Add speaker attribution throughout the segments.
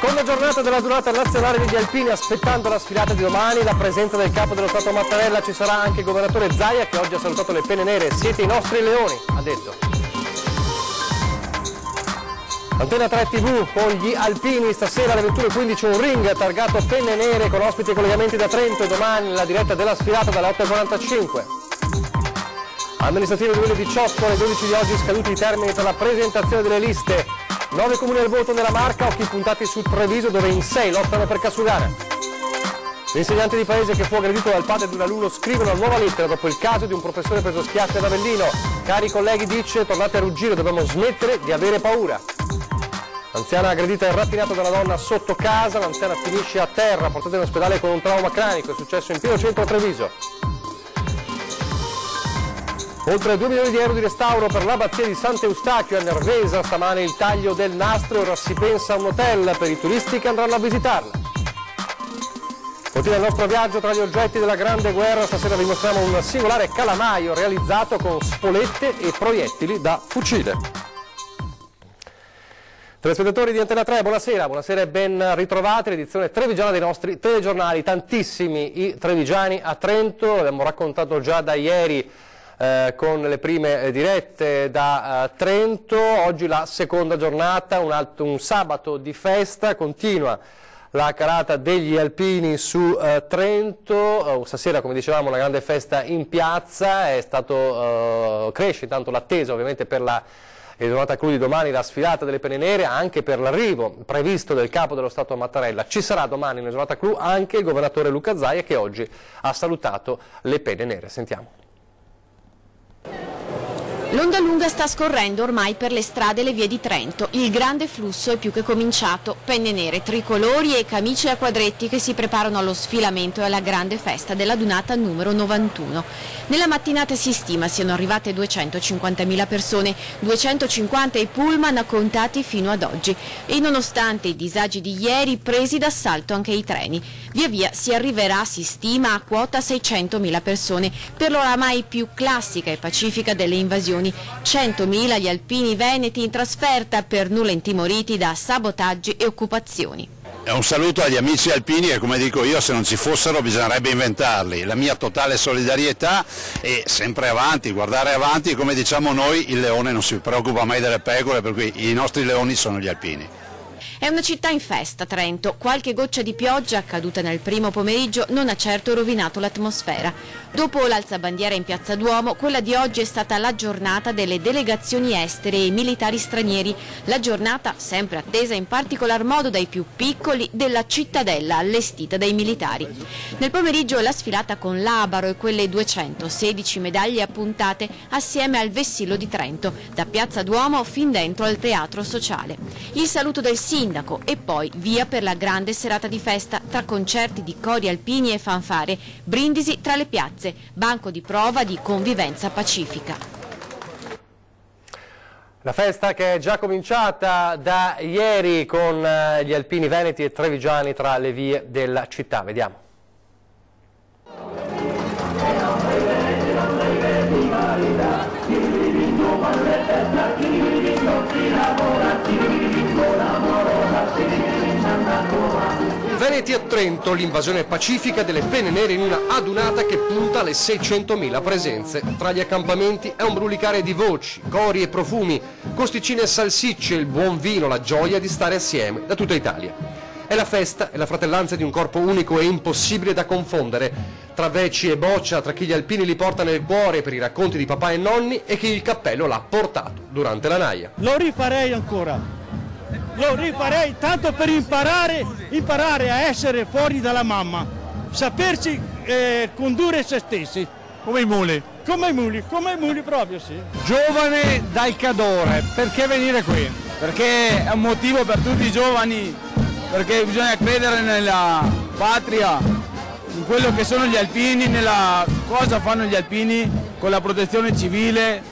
Speaker 1: Seconda giornata della durata nazionale degli alpini, aspettando la sfilata di domani, la presenza del capo dello Stato Mattarella, ci sarà anche il governatore Zaia che oggi ha salutato le penne nere. Siete i nostri leoni, ha detto. Antena 3 TV con gli alpini, stasera alle 21:15 un ring targato penne nere con ospiti e collegamenti da Trento, e domani la diretta della sfilata dalle 8:45. Amministrativo 2018, alle 12 di oggi scaduti i termini per la presentazione delle liste. 9 comuni al voto nella Marca, occhi puntati su Treviso dove in 6 lottano per Casugana. L'insegnante di paese che fu aggredito dal padre di un alunno scrive una nuova lettera dopo il caso di un professore preso schiaffi ad Avellino. Cari colleghi, dice, tornate a ruggire, dobbiamo smettere di avere paura. L'anziana aggredita e rapinata dalla donna sotto casa, l'anziana finisce a terra, portata in ospedale con un trauma cranico, è successo in pieno centro a Treviso. Oltre 2 milioni di euro di restauro per l'abbazia di Sant'Eustachio a Nervesa, stamane il taglio del nastro, ora si pensa a un hotel per i turisti che andranno a visitarla. Continua il nostro viaggio tra gli oggetti della Grande Guerra, stasera vi mostriamo un singolare calamaio realizzato con spolette e proiettili da fucile. Telespettatori di Antena 3, buonasera, buonasera e ben ritrovati, l'edizione trevigiana dei nostri telegiornali, tantissimi i trevigiani a Trento, l'abbiamo raccontato già da ieri con le prime dirette da Trento. Oggi la seconda giornata, un sabato di festa, continua la carata degli alpini su Trento. Stasera, come dicevamo, una grande festa in piazza, cresce intanto l'attesa ovviamente per la giornata clou di domani, la sfilata delle penne nere, anche per l'arrivo previsto del capo dello Stato Mattarella. Ci sarà domani nella giornata clou anche il governatore Luca Zaia che oggi ha salutato le penne nere. Sentiamo.
Speaker 2: L'onda lunga sta scorrendo ormai per le strade e le vie di Trento. Il grande flusso è più che cominciato. Penne nere, tricolori e camicie a quadretti che si preparano allo sfilamento e alla grande festa della dunata numero 91. Nella mattinata si stima siano arrivate 250.000 persone, 250 i pullman contati fino ad oggi. E nonostante i disagi di ieri, presi d'assalto anche i treni. Via via si arriverà, si stima, a quota 600.000 persone, per l'oramai più classica e pacifica delle invasioni. 100.000 gli alpini veneti in trasferta, per nulla intimoriti da sabotaggi e occupazioni.
Speaker 3: È un saluto agli amici alpini e, come dico io, se non ci fossero bisognerebbe inventarli. La mia totale solidarietà e sempre avanti, guardare avanti, come diciamo noi, il leone non si preoccupa mai delle pecore, per cui i nostri leoni sono gli alpini.
Speaker 2: È una città in festa, Trento. Qualche goccia di pioggia, caduta nel primo pomeriggio, non ha certo rovinato l'atmosfera. Dopo l'alzabandiera in Piazza Duomo, quella di oggi è stata la giornata delle delegazioni estere e militari stranieri. La giornata sempre attesa in particolar modo dai più piccoli della cittadella allestita dai militari. Nel pomeriggio la sfilata con l'Abaro e quelle 216 medaglie appuntate assieme al vessillo di Trento, da Piazza Duomo fin dentro al Teatro Sociale. Il saluto del sindaco e poi via per la grande serata di festa tra concerti di cori alpini e fanfare, brindisi tra le piazze, banco di prova di convivenza pacifica.
Speaker 1: La festa che è già cominciata da ieri con gli alpini veneti e trevigiani tra le vie della città. Vediamo. Veneti a Trento, l'invasione pacifica delle penne nere in una adunata che punta alle 600.000 presenze. Tra gli accampamenti è un brulicare di voci, cori e profumi, costicine e salsicce, il buon vino, la gioia di stare assieme da tutta Italia. È la festa e la fratellanza di un corpo unico e impossibile da confondere, tra veci e boccia, tra chi gli alpini li porta nel cuore per i racconti di papà e nonni e chi il cappello l'ha portato durante la naia.
Speaker 4: Lo rifarei ancora. Lo rifarei tanto per imparare a essere fuori dalla mamma, saperci condurre se stessi.
Speaker 5: Come i muli.
Speaker 4: Come i muli proprio, sì.
Speaker 5: Giovane dal Cadore, perché venire qui? Perché è un motivo per tutti i giovani, perché bisogna credere nella patria, in quello che sono gli alpini, nella cosa fanno gli alpini con la protezione civile e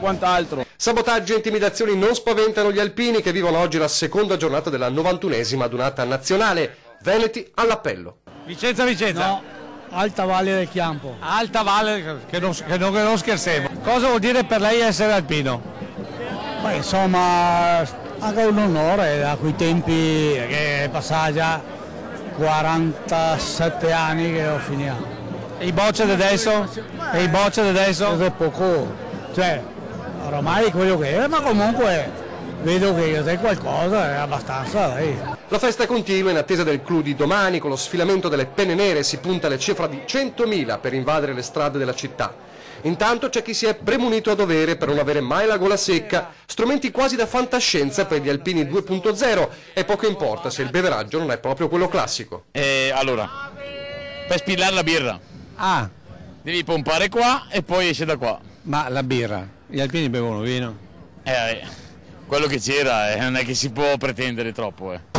Speaker 5: quant'altro.
Speaker 1: Sabotaggi e intimidazioni non spaventano gli alpini che vivono oggi la seconda giornata della 91esima adunata nazionale. Veneti all'appello.
Speaker 5: Vicenza.
Speaker 4: No, Alta Valle del Chiampo.
Speaker 5: Alta Valle, che non scherziamo. Cosa vuol dire per lei essere alpino?
Speaker 4: Beh, insomma, Anche un onore, da quei tempi che è passato già 47 anni che ho finito.
Speaker 5: E i boccia di adesso? E i boccia di adesso?
Speaker 4: È poco, cioè ormai quello che è, ma comunque vedo che c'è qualcosa, è abbastanza, dai.
Speaker 1: La festa continua in attesa del clou di domani. Con lo sfilamento delle penne nere si punta alla cifra di 100.000 per invadere le strade della città. Intanto c'è chi si è premunito a dovere per non avere mai la gola secca, strumenti quasi da fantascienza per gli alpini 2.0 e poco importa se il beveraggio non è proprio quello classico.
Speaker 6: Allora, per spillare la birra, devi pompare qua e poi esce da qua.
Speaker 5: Ma la birra, gli alpini bevono vino?
Speaker 6: Quello che c'era, non è che si può pretendere troppo.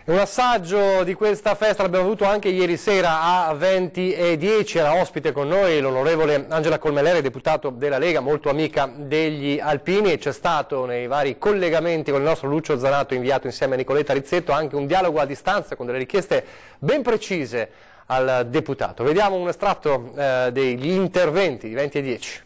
Speaker 1: Un assaggio di questa festa l'abbiamo avuto anche ieri sera a 20:10, era ospite con noi l'onorevole Angela Colmellere, deputato della Lega, molto amica degli alpini, e c'è stato nei vari collegamenti con il nostro Lucio Zanato, inviato insieme a Nicoletta Rizzetto, anche un dialogo a distanza con delle richieste ben precise al deputato. Vediamo un estratto degli interventi di 20:10.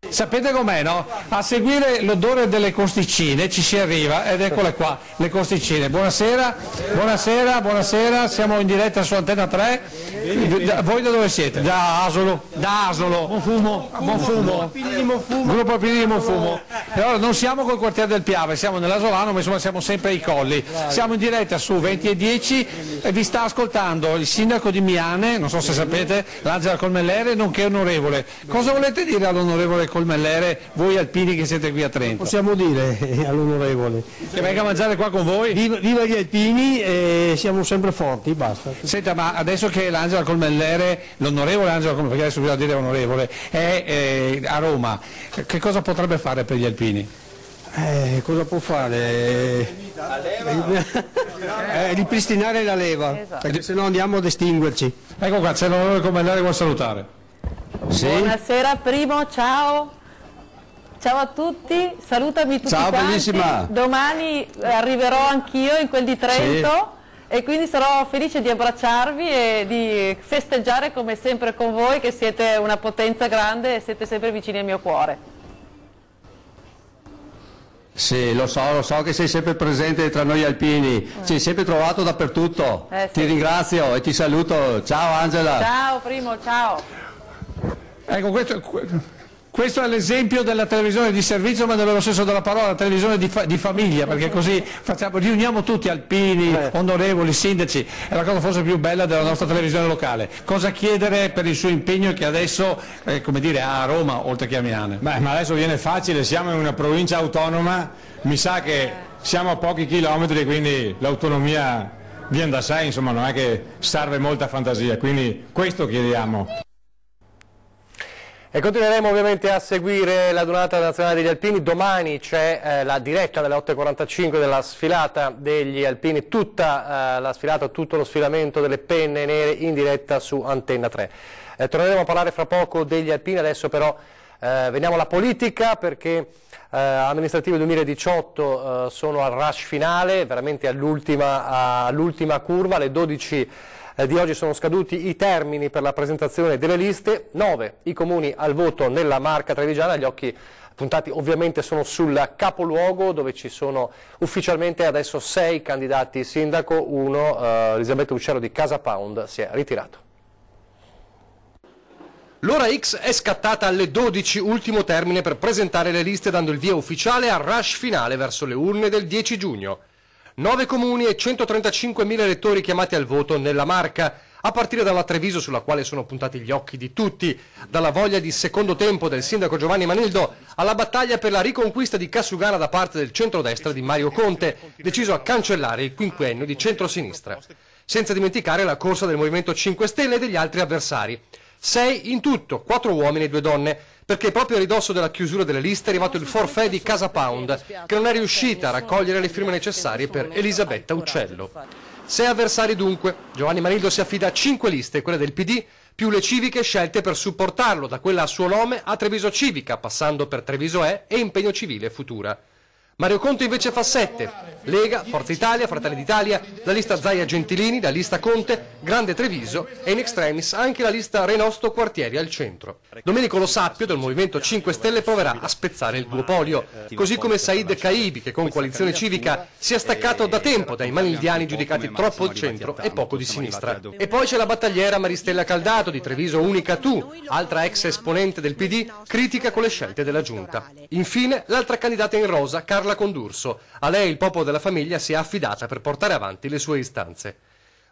Speaker 5: Sapete com'è, no? A seguire l'odore delle costicine ci si arriva, ed eccole qua, le costicine. Buonasera, buonasera, buonasera, siamo in diretta su Antenna 3. Voi da dove siete? Da Asolo. Da Asolo. Monfumo. Monfumo. Gruppo Alpini di Monfumo. E allora non siamo col quartiere del Piave, siamo nell'Asolano, ma insomma siamo sempre ai colli. Siamo in diretta su 20:10 e vi sta ascoltando il sindaco di Miane, non so se sapete, l'Angela Colmellere, nonché onorevole. Cosa volete dire all'onorevole Colmellere, voi alpini che siete qui a Trento?
Speaker 7: Possiamo dire all'onorevole
Speaker 5: che venga a mangiare qua con voi?
Speaker 7: Viva gli alpini e siamo sempre forti, basta.
Speaker 5: Senta, ma adesso che l'Angela Colmellere, l'onorevole Angela Colmellere, perché adesso bisogna dire onorevole, è a Roma, che cosa potrebbe fare per gli alpini?
Speaker 7: Cosa può fare? Ripristinare la leva, perché se no andiamo ad estinguerci.
Speaker 5: Ecco qua, c'è l'onorevole Colmellere, vuol salutare.
Speaker 8: Sì. Buonasera Primo, ciao. Ciao a tutti, salutami tutti
Speaker 7: ciao,
Speaker 8: quanti.
Speaker 7: Bellissima.
Speaker 8: Domani arriverò anch'io in quel di Trento, sì. E quindi sarò felice di abbracciarvi e di festeggiare come sempre con voi, che siete una potenza grande e siete sempre vicini al mio cuore.
Speaker 7: Sì, lo so che sei sempre presente tra noi alpini, ci hai sempre trovato dappertutto.
Speaker 8: Sì.
Speaker 7: Ti ringrazio e ti saluto. Ciao Angela.
Speaker 8: Ciao Primo, ciao.
Speaker 5: Ecco, questo è l'esempio della televisione di servizio, ma nello senso della parola, televisione di famiglia, perché così riuniamo tutti, alpini, onorevoli, sindaci, è la cosa forse più bella della nostra televisione locale. Cosa chiedere per il suo impegno che adesso, come dire, ha a Roma, oltre che a Miane?
Speaker 9: Ma adesso viene facile, siamo in una provincia autonoma, mi sa che siamo a pochi chilometri, quindi l'autonomia viene da sé, insomma non è che serve molta fantasia, quindi questo chiediamo.
Speaker 1: E continueremo ovviamente a seguire la Giornata Nazionale degli Alpini. Domani c'è la diretta delle 8:45 della sfilata degli Alpini, tutta la sfilata, tutto lo sfilamento delle penne nere in diretta su Antenna 3. Torneremo a parlare fra poco degli Alpini, adesso però veniamo alla politica, perché amministrative 2018 sono al rush finale, veramente all'ultima curva, alle 12 di oggi sono scaduti i termini per la presentazione delle liste, 9 i comuni al voto nella Marca trevigiana, gli occhi puntati ovviamente sono sul capoluogo, dove ci sono ufficialmente adesso 6 candidati sindaco, uno, Elisabetta Uccello di Casa Pound, si è ritirato. L'ora X è scattata alle 12, ultimo termine per presentare le liste, dando il via ufficiale al rush finale verso le urne del 10 giugno. 9 comuni e 135.000 elettori chiamati al voto nella Marca, a partire dalla Treviso, sulla quale sono puntati gli occhi di tutti, dalla voglia di secondo tempo del sindaco Giovanni Manildo alla battaglia per la riconquista di Cassugana da parte del centrodestra di Mario Conte, deciso a cancellare il quinquennio di centrosinistra. Senza dimenticare la corsa del Movimento 5 Stelle e degli altri avversari. 6 in tutto, 4 uomini e 2 donne, perché proprio a ridosso della chiusura delle liste è arrivato il forfait di Casa Pound, che non è riuscita a raccogliere le firme necessarie per Elisabetta Uccello. 6 avversari dunque, Giovanni Manildo si affida a 5 liste, quelle del PD, più le civiche scelte per supportarlo, da quella a suo nome a Treviso Civica, passando per Treviso E e Impegno Civile Futura. Mario Conte invece fa 7. Lega, Forza Italia, Fratelli d'Italia, la lista Zaia Gentilini, la lista Conte, Grande Treviso e in extremis anche la lista Renosto Quartieri al centro. Domenico Lo Sappio del Movimento 5 Stelle proverà a spezzare il duopolio, così come Said Caibi che con Coalizione Civica si è staccato da tempo dai manildiani giudicati troppo al centro e poco di sinistra. E poi c'è la battagliera Maristella Caldato di Treviso Unica Tu, altra ex esponente del PD, critica con le scelte della Giunta. Infine l'altra candidata in rosa, Carla Condurso. A lei il popolo della famiglia si è affidata per portare avanti le sue istanze.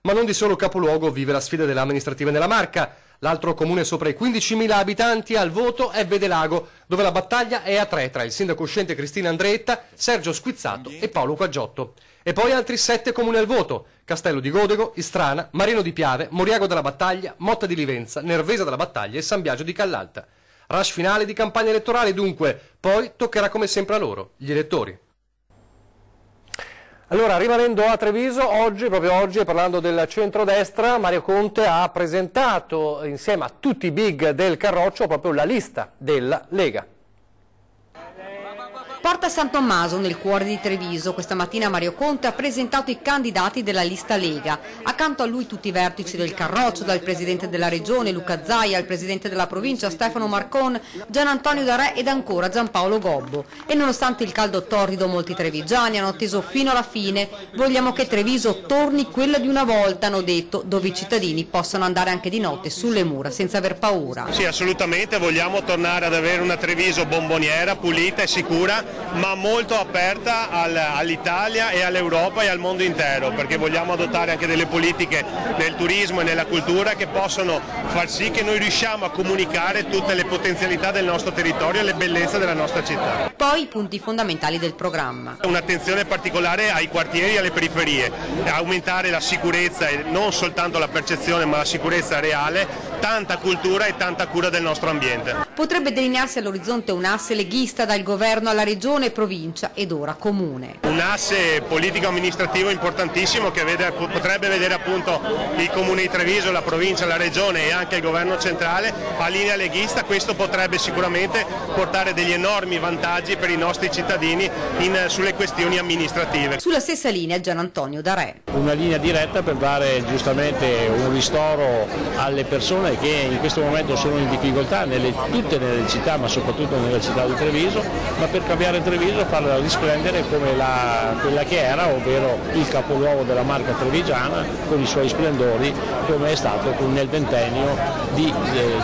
Speaker 1: Ma non di solo capoluogo vive la sfida delle amministrative nella Marca. L'altro comune sopra i 15.000 abitanti al voto è Vedelago, dove la battaglia è a 3 tra il sindaco uscente Cristina Andretta, Sergio Squizzato e Paolo Quaggiotto. E poi altri 7 comuni al voto: Castello di Godego, Istrana, Marino di Piave, Moriago della Battaglia, Motta di Livenza, Nervesa della Battaglia e San Biagio di Callalta. Rush finale di campagna elettorale dunque, poi toccherà come sempre a loro, gli elettori. Allora, rimanendo a Treviso, proprio oggi, parlando del centrodestra, Mario Conte ha presentato insieme a tutti i big del Carroccio proprio la lista della Lega.
Speaker 10: Porta San Tommaso, nel cuore di Treviso, questa mattina Mario Conte ha presentato i candidati della lista Lega. Accanto a lui tutti i vertici del Carroccio, dal presidente della regione Luca Zaia al presidente della provincia Stefano Marcon, Gian Antonio Darè ed ancora Giampaolo Gobbo. E nonostante il caldo torrido, molti trevigiani hanno atteso fino alla fine. Vogliamo che Treviso torni quella di una volta, hanno detto, dove i cittadini possano andare anche di notte sulle mura senza aver paura.
Speaker 11: Sì, assolutamente, vogliamo tornare ad avere una Treviso bomboniera, pulita e sicura, ma molto aperta all'Italia e all'Europa e al mondo intero, perché vogliamo adottare anche delle politiche nel turismo e nella cultura che possono far sì che noi riusciamo a comunicare tutte le potenzialità del nostro territorio e le bellezze della nostra città.
Speaker 10: Poi i punti fondamentali del programma.
Speaker 11: Un'attenzione particolare ai quartieri e alle periferie, aumentare la sicurezza e non soltanto la percezione ma la sicurezza reale, tanta cultura e tanta cura del nostro ambiente.
Speaker 10: Potrebbe delinearsi all'orizzonte un asse leghista dal governo alla regione e provincia ed ora comune.
Speaker 11: Un asse politico-amministrativo importantissimo che potrebbe vedere appunto il comune di Treviso, la provincia, la regione e anche il governo centrale a linea leghista. Questo potrebbe sicuramente portare degli enormi vantaggi per i nostri cittadini sulle questioni amministrative.
Speaker 10: Sulla stessa linea Gian Antonio Darè.
Speaker 12: Una linea diretta per dare giustamente un ristoro alle persone che in questo momento sono in difficoltà tutte nelle città, ma soprattutto nella città di Treviso, ma per cambiare Treviso e farla risplendere come quella che era, ovvero il capoluogo della Marca trevigiana con i suoi splendori, come è stato nel ventennio di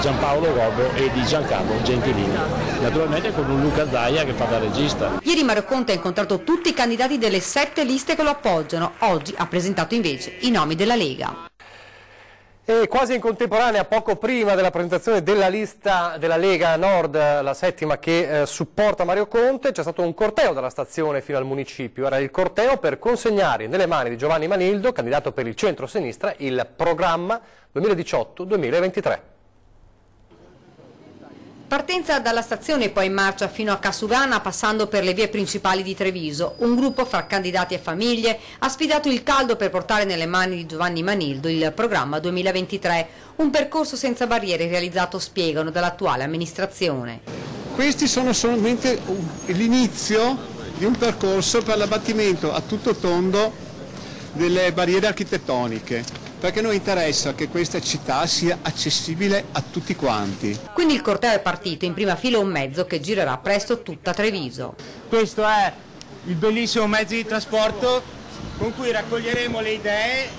Speaker 12: Giampaolo Gobbo e di Giancarlo Gentilini, naturalmente con un Luca Zaia che fa da regista.
Speaker 10: Ieri Mario Conte ha incontrato tutti i candidati delle 7 liste che lo appoggiano, oggi ha presentato invece i nomi della Lega.
Speaker 1: E quasi in contemporanea, poco prima della presentazione della lista della Lega Nord, la settima che supporta Mario Conte, c'è stato un corteo dalla stazione fino al municipio. Era il corteo per consegnare nelle mani di Giovanni Manildo, candidato per il centro-sinistra, il programma 2018-2023.
Speaker 10: Partenza dalla stazione e poi in marcia fino a Casugana, passando per le vie principali di Treviso. Un gruppo fra candidati e famiglie ha sfidato il caldo per portare nelle mani di Giovanni Manildo il programma 2023, un percorso senza barriere realizzato, spiegano, dall'attuale amministrazione.
Speaker 13: Questi sono solamente l'inizio di un percorso per l'abbattimento a tutto tondo delle barriere architettoniche, perché a noi interessa che questa città sia accessibile a tutti quanti.
Speaker 10: Quindi il corteo è partito, in prima fila un mezzo che girerà presto tutta Treviso.
Speaker 5: Questo è il bellissimo mezzo di trasporto con cui raccoglieremo le idee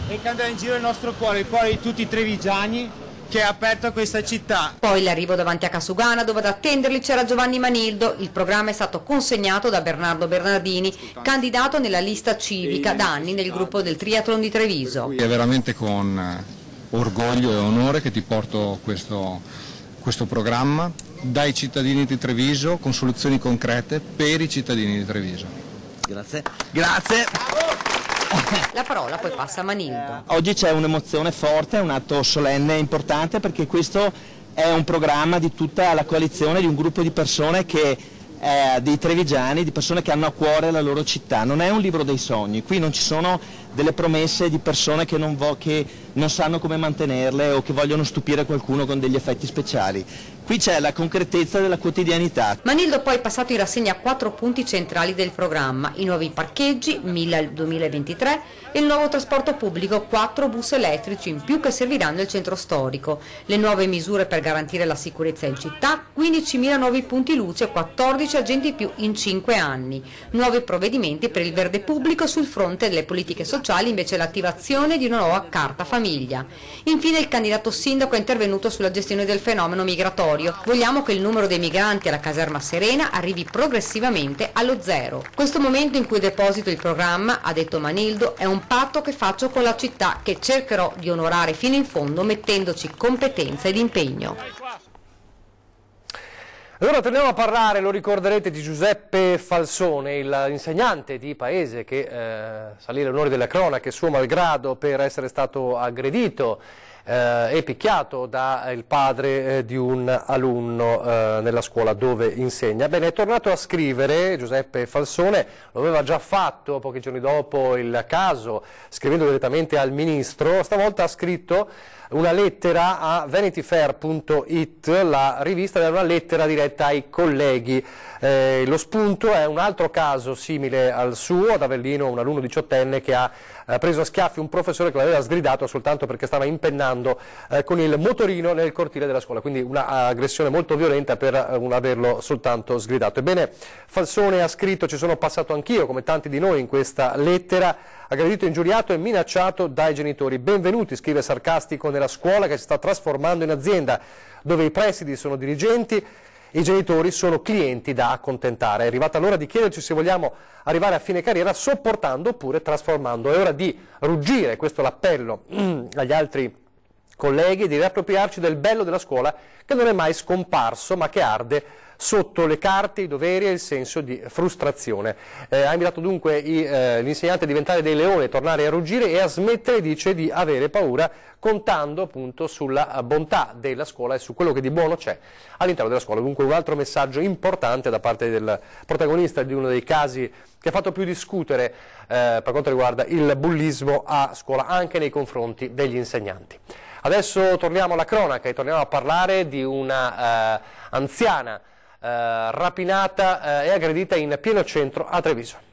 Speaker 5: e che andrà in giro il nostro cuore, il cuore di tutti i trevigiani che è aperto a questa città.
Speaker 10: Poi l'arrivo davanti a Casugana, dove ad attenderli c'era Giovanni Manildo. Il programma è stato consegnato da Bernardo Bernardini, candidato nella lista civica da anni nel gruppo del Triathlon di Treviso.
Speaker 14: È veramente con orgoglio e onore che ti porto questo programma dai cittadini di Treviso, con soluzioni concrete per i cittadini di Treviso.
Speaker 15: Grazie. Grazie.
Speaker 10: La parola poi passa a Manildo.
Speaker 15: Oggi c'è un'emozione forte, è un atto solenne e importante, perché questo è un programma di tutta la coalizione, di un gruppo di persone dei trevigiani, di persone che hanno a cuore la loro città. Non è un libro dei sogni, qui non ci sono delle promesse di persone che non sanno come mantenerle o che vogliono stupire qualcuno con degli effetti speciali. Qui c'è la concretezza della quotidianità.
Speaker 10: Manildo poi è passato in rassegna 4 punti centrali del programma: i nuovi parcheggi, 1000 al 2023, e il nuovo trasporto pubblico, 4 bus elettrici in più che serviranno il centro storico, le nuove misure per garantire la sicurezza in città, 15.000 nuovi punti luce, 14 agenti in più in 5 anni, nuovi provvedimenti per il verde pubblico. Sul fronte delle politiche sociali invece l'attivazione di una nuova carta famiglia. Infine il candidato sindaco è intervenuto sulla gestione del fenomeno migratorio. Vogliamo che il numero dei migranti alla caserma Serena arrivi progressivamente allo 0. Questo momento in cui deposito il programma, ha detto Manildo, è un patto che faccio con la città che cercherò di onorare fino in fondo mettendoci competenza ed impegno.
Speaker 1: Allora torniamo a parlare, lo ricorderete, di Giuseppe Falsone, l'insegnante di paese che salì all'onore delle cronache suo malgrado per essere stato aggredito e picchiato dal padre di un alunno nella scuola dove insegna. Bene, è tornato a scrivere Giuseppe Falsone, lo aveva già fatto pochi giorni dopo il caso, scrivendo direttamente al ministro. Stavolta ha scritto una lettera a vanityfair.it, la rivista, era una lettera diretta ai colleghi. Lo spunto è un altro caso simile al suo, ad Avellino, un alunno 18enne che ha preso a schiaffi un professore che l'aveva sgridato soltanto perché stava impennando con il motorino nel cortile della scuola, quindi un'aggressione molto violenta per averlo soltanto sgridato. Ebbene, Falsone ha scritto: ci sono passato anch'io, come tanti di noi, in questa lettera, aggredito, ingiuriato e minacciato dai genitori. Benvenuti, scrive sarcastico, nella scuola che si sta trasformando in azienda, dove i presidi sono dirigenti, i genitori sono clienti da accontentare. È arrivata l'ora di chiederci se vogliamo arrivare a fine carriera sopportando oppure trasformando. È ora di ruggire, questo è l'appello agli altri colleghi, di riappropriarci del bello della scuola che non è mai scomparso ma che arde sotto le carte, i doveri e il senso di frustrazione. Ha invitato dunque l'insegnante a diventare dei leoni, a tornare a ruggire e a smettere, dice, di avere paura, contando appunto sulla bontà della scuola e su quello che di buono c'è all'interno della scuola. Dunque un altro messaggio importante da parte del protagonista di uno dei casi che ha fatto più discutere per quanto riguarda il bullismo a scuola, anche nei confronti degli insegnanti. Adesso torniamo alla cronaca e torniamo a parlare di una anziana rapinata e aggredita in pieno centro a Treviso.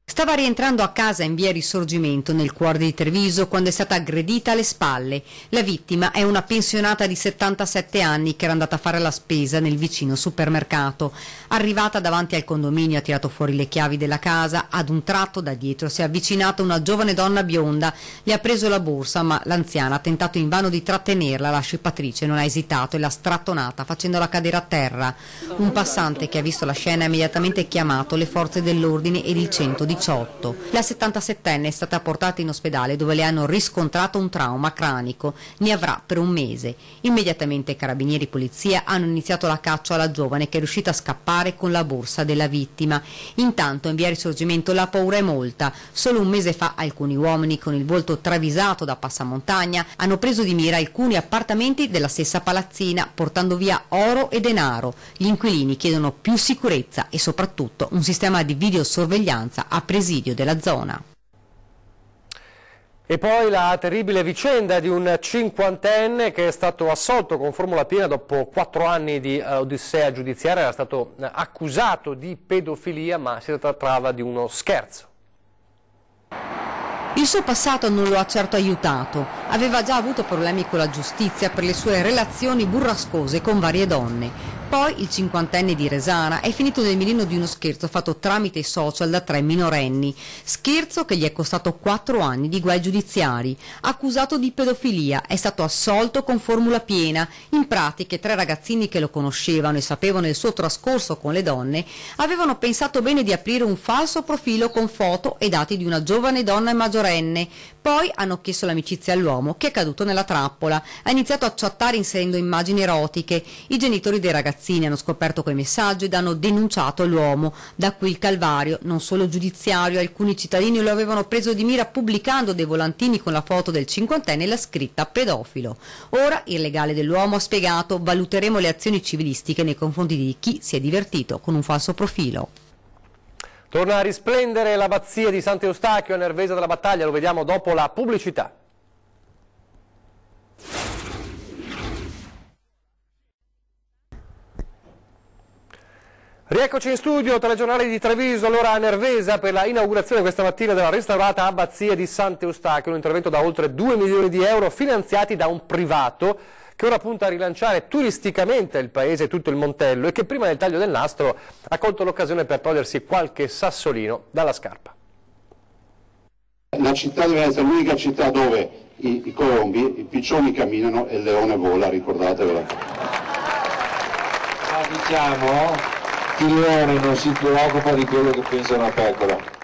Speaker 10: Stava rientrando a casa in via Risorgimento, nel cuore di Treviso, quando è stata aggredita alle spalle. La vittima è una pensionata di 77 anni che era andata a fare la spesa nel vicino supermercato. Arrivata davanti al condominio ha tirato fuori le chiavi della casa, ad un tratto da dietro si è avvicinata una giovane donna bionda, le ha preso la borsa ma l'anziana ha tentato invano di trattenerla, la scipatrice non ha esitato e l'ha strattonata facendola cadere a terra. Un passante che ha visto la scena ha immediatamente chiamato le forze dell'ordine ed il 118. La 77enne è stata portata in ospedale dove le hanno riscontrato un trauma cranico, ne avrà per un mese. Immediatamente carabinieri e polizia hanno iniziato la caccia alla giovane che è riuscita a scappare con la borsa della vittima. Intanto in via Risorgimento la paura è molta. Solo un mese fa alcuni uomini con il volto travisato da passamontagna hanno preso di mira alcuni appartamenti della stessa palazzina portando via oro e denaro. Gli inquilini chiedono più sicurezza e soprattutto un sistema di videosorveglianza a presidio della zona.
Speaker 1: E poi la terribile vicenda di un cinquantenne che è stato assolto con formula piena dopo 4 anni di odissea giudiziaria. Era stato accusato di pedofilia, ma si trattava di uno scherzo.
Speaker 10: Il suo passato non lo ha certo aiutato. Aveva già avuto problemi con la giustizia per le sue relazioni burrascose con varie donne. Poi il cinquantenne di Resana è finito nel mirino di uno scherzo fatto tramite i social da 3 minorenni. Scherzo che gli è costato 4 anni di guai giudiziari. Accusato di pedofilia, è stato assolto con formula piena. In pratica 3 ragazzini che lo conoscevano e sapevano il suo trascorso con le donne avevano pensato bene di aprire un falso profilo con foto e dati di una giovane donna maggiorenne. Poi hanno chiesto l'amicizia all'uomo che è caduto nella trappola. Ha iniziato a chattare inserendo immagini erotiche. I genitori dei ragazzini hanno scoperto quei messaggi ed hanno denunciato l'uomo. Da qui il calvario, non solo giudiziario, alcuni cittadini lo avevano preso di mira pubblicando dei volantini con la foto del cinquantenne e la scritta pedofilo. Ora il legale dell'uomo ha spiegato: valuteremo le azioni civilistiche nei confronti di chi si è divertito con un falso profilo.
Speaker 1: Torna a risplendere l'abbazia di Sant'Eustachio a Nervesa della Battaglia, lo vediamo dopo la pubblicità. Rieccoci in studio, telegiornale di Treviso, allora a Nervesa per la inaugurazione questa mattina della restaurata abbazia di Sant'Eustachio, un intervento da oltre 2 milioni di euro finanziati da un privato che ora punta a rilanciare turisticamente il paese e tutto il Montello e che prima del taglio del nastro ha colto l'occasione per togliersi qualche sassolino dalla scarpa.
Speaker 16: La città deve essere l'unica città dove i colombi, i piccioni camminano e il leone vola, ricordatevelo.
Speaker 17: Diciamo, il leone non si preoccupa di quello che pensa una pecora.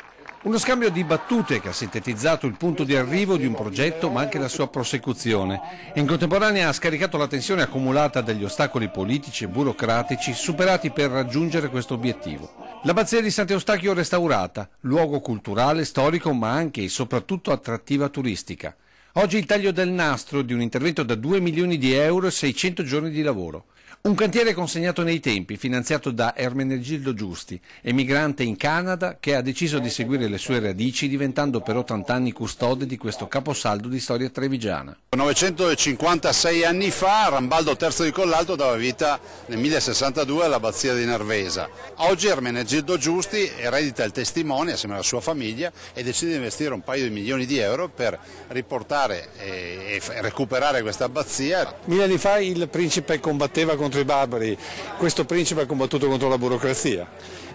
Speaker 18: Uno scambio di battute che ha sintetizzato il punto di arrivo di un progetto ma anche la sua prosecuzione e in contemporanea ha scaricato la tensione accumulata dagli ostacoli politici e burocratici superati per raggiungere questo obiettivo. L'abbazia di Sant'Eustachio restaurata, luogo culturale, storico ma anche e soprattutto attrattiva turistica. Oggi il taglio del nastro di un intervento da 2 milioni di euro e 600 giorni di lavoro. Un cantiere consegnato nei tempi, finanziato da Ermenegildo Giusti, emigrante in Canada che ha deciso di seguire le sue radici diventando per 80 anni custode di questo caposaldo di storia trevigiana.
Speaker 3: 956 anni fa Rambaldo III di Collalto dava vita nel 1062 all'abbazia di Nervesa. Oggi Ermenegildo Giusti eredita il testimone assieme alla sua famiglia e decide di investire un paio di milioni di euro per riportare e recuperare questa abbazia.
Speaker 19: 1000 anni fa il principe combatteva contro i barbari, questo principe ha combattuto contro la burocrazia.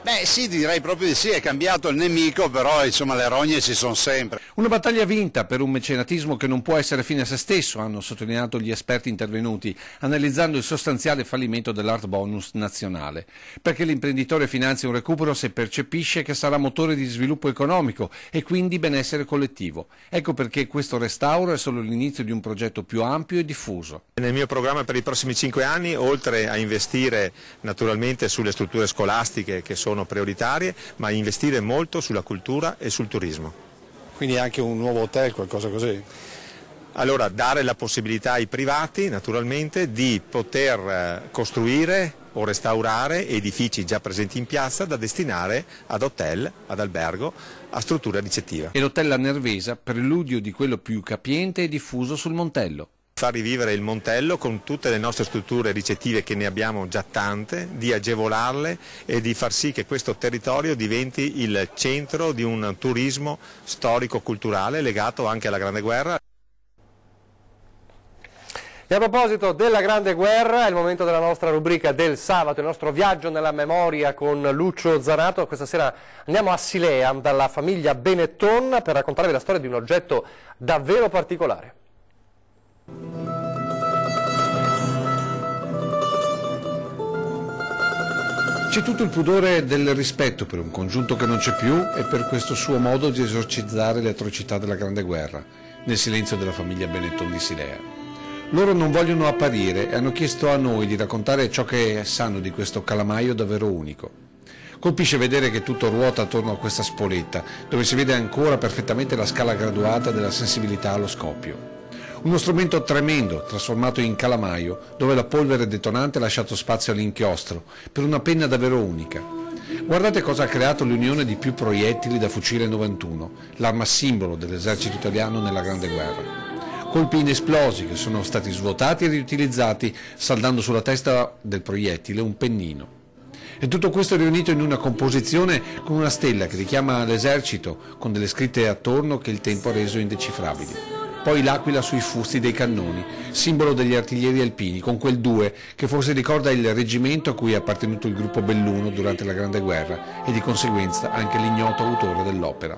Speaker 3: Beh sì, direi proprio di sì, è cambiato il nemico, però insomma le rogne ci sono sempre.
Speaker 18: Una battaglia vinta per un mecenatismo che non può essere fine a se stesso, hanno sottolineato gli esperti intervenuti, analizzando il sostanziale fallimento dell'art bonus nazionale. Perché l'imprenditore finanzia un recupero se percepisce che sarà motore di sviluppo economico e quindi benessere collettivo. Ecco perché questo restauro è solo l'inizio di un progetto più ampio e diffuso.
Speaker 20: Nel mio programma per i prossimi 5 anni, oltre a investire naturalmente sulle strutture scolastiche che sono prioritarie, ma investire molto sulla cultura e sul turismo.
Speaker 19: Quindi anche un nuovo hotel, qualcosa così?
Speaker 20: Allora, dare la possibilità ai privati naturalmente di poter costruire o restaurare edifici già presenti in piazza da destinare ad hotel, ad albergo, a strutture ricettive.
Speaker 18: E l'hotel a Nervesa, preludio di quello più capiente e diffuso sul Montello.
Speaker 20: Far rivivere il Montello con tutte le nostre strutture ricettive, che ne abbiamo già tante, di agevolarle e di far sì che questo territorio diventi il centro di un turismo storico-culturale legato anche alla Grande Guerra.
Speaker 1: E a proposito della Grande Guerra, è il momento della nostra rubrica del sabato, il nostro viaggio nella memoria con Lucio Zanato. Questa sera andiamo a Silea dalla famiglia Benetton per raccontarvi la storia di un oggetto davvero particolare.
Speaker 18: C'è tutto il pudore del rispetto per un congiunto che non c'è più e per questo suo modo di esorcizzare le atrocità della Grande Guerra, nel silenzio della famiglia Benetton di Silea. Loro non vogliono apparire e hanno chiesto a noi di raccontare ciò che sanno di questo calamaio davvero unico. Colpisce vedere che tutto ruota attorno a questa spoletta, dove si vede ancora perfettamente la scala graduata della sensibilità allo scoppio. Uno strumento tremendo, trasformato in calamaio, dove la polvere detonante ha lasciato spazio all'inchiostro, per una penna davvero unica. Guardate cosa ha creato l'unione di più proiettili da fucile 91, l'arma simbolo dell'esercito italiano nella Grande Guerra. Colpi inesplosi che sono stati svuotati e riutilizzati, saldando sulla testa del proiettile un pennino. E tutto questo riunito in una composizione con una stella che richiama l'esercito, con delle scritte attorno che il tempo ha reso indecifrabili. Poi l'aquila sui fusti dei cannoni, simbolo degli artiglieri alpini, con quel 2 che forse ricorda il reggimento a cui è appartenuto il gruppo Belluno durante la Grande Guerra e di conseguenza anche l'ignoto autore dell'opera.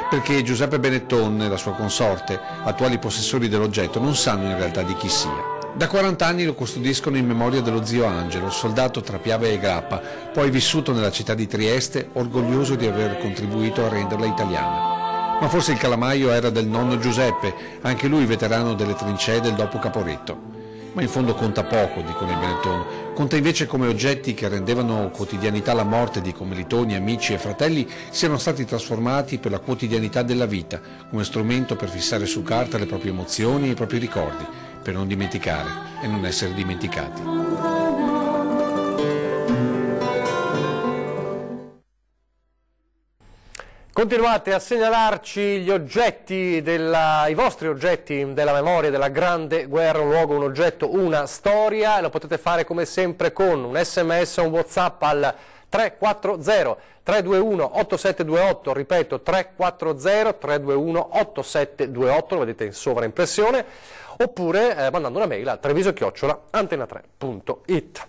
Speaker 18: Perché Giuseppe Benetton e la sua consorte, attuali possessori dell'oggetto, non sanno in realtà di chi sia. Da 40 anni lo custodiscono in memoria dello zio Angelo, soldato tra Piave e Grappa, poi vissuto nella città di Trieste, orgoglioso di aver contribuito a renderla italiana. Ma forse il calamaio era del nonno Giuseppe, anche lui veterano delle trincee del dopo Caporetto. Ma in fondo conta poco, dicono i Benetton, conta invece come oggetti che rendevano quotidianità la morte di commilitoni, amici e fratelli siano stati trasformati per la quotidianità della vita, come strumento per fissare su carta le proprie emozioni e i propri ricordi, per non dimenticare e non essere dimenticati.
Speaker 1: Continuate a segnalarci gli oggetti, i vostri oggetti della memoria della Grande Guerra, un luogo, un oggetto, una storia, e lo potete fare come sempre con un SMS o un WhatsApp al 340 321 8728, ripeto 340 321 8728, lo vedete in sovraimpressione, oppure mandando una mail a treviso@antena3.it.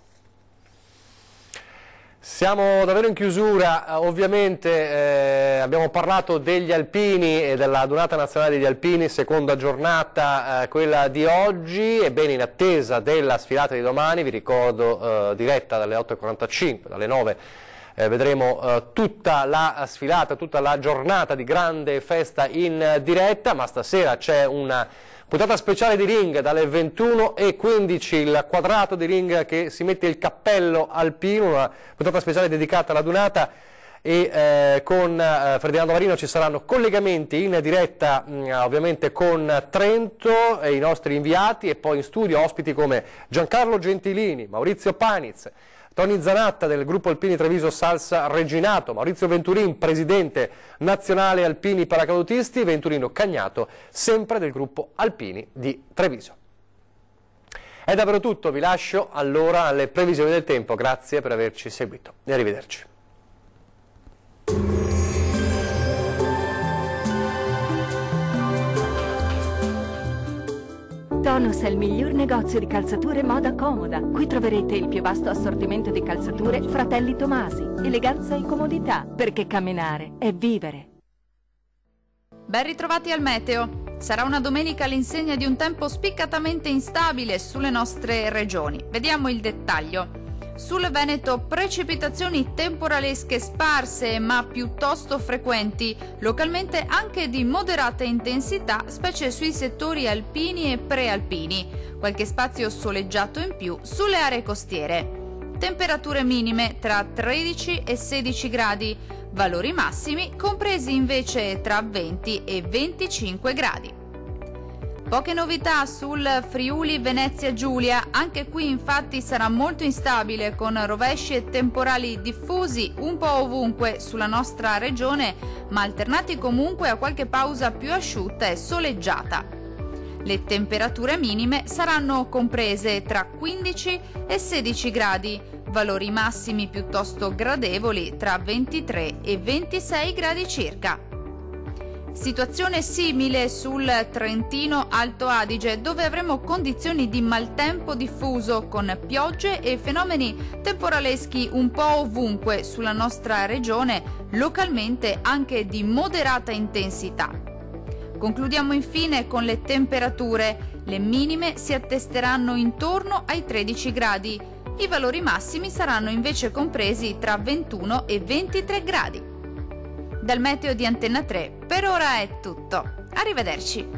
Speaker 1: Siamo davvero in chiusura, ovviamente abbiamo parlato degli alpini e della Donata Nazionale degli Alpini, seconda giornata, quella di oggi, ebbene in attesa della sfilata di domani, vi ricordo diretta dalle 8:45, dalle 9 vedremo tutta la sfilata, tutta la giornata di grande festa in diretta, ma stasera c'è una puntata speciale di ring dalle 21:15, il quadrato di ring che si mette il cappello alpino, una puntata speciale dedicata alla Donata, e con Ferdinando Marino ci saranno collegamenti in diretta ovviamente con Trento e i nostri inviati, e poi in studio ospiti come Giancarlo Gentilini, Maurizio Paniz, Tony Zanatta del gruppo Alpini Treviso Salsa Reginato, Maurizio Venturin, presidente nazionale Alpini Paracadutisti, Venturino Cagnato, sempre del gruppo Alpini di Treviso. È davvero tutto, vi lascio allora alle previsioni del tempo, grazie per averci seguito e arrivederci.
Speaker 21: Tonus è il miglior negozio di calzature moda comoda. Qui troverete il più vasto assortimento di calzature Fratelli Tomasi. Eleganza e comodità, perché camminare è vivere.
Speaker 22: Ben ritrovati al meteo. Sarà una domenica all'insegna di un tempo spiccatamente instabile sulle nostre regioni. Vediamo il dettaglio. Sul Veneto precipitazioni temporalesche sparse ma piuttosto frequenti, localmente anche di moderata intensità, specie sui settori alpini e prealpini. Qualche spazio soleggiato in più sulle aree costiere. Temperature minime tra 13 e 16 gradi, valori massimi compresi invece tra 20 e 25 gradi. Poche novità sul Friuli Venezia Giulia, anche qui infatti sarà molto instabile con rovesci e temporali diffusi un po' ovunque sulla nostra regione, ma alternati comunque a qualche pausa più asciutta e soleggiata. Le temperature minime saranno comprese tra 15 e 16 gradi, valori massimi piuttosto gradevoli tra 23 e 26 gradi circa. Situazione simile sul Trentino Alto Adige, dove avremo condizioni di maltempo diffuso con piogge e fenomeni temporaleschi un po' ovunque sulla nostra regione, localmente anche di moderata intensità. Concludiamo infine con le temperature. Le minime si attesteranno intorno ai 13 gradi. I valori massimi saranno invece compresi tra 21 e 23 gradi. Dal meteo di Antenna 3 per ora è tutto. Arrivederci.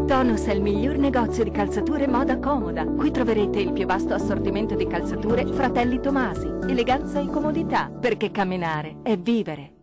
Speaker 21: Tonus è il miglior negozio di calzature moda comoda. Qui troverete il più vasto assortimento di calzature Fratelli Tomasi. Eleganza e comodità, perché camminare è vivere.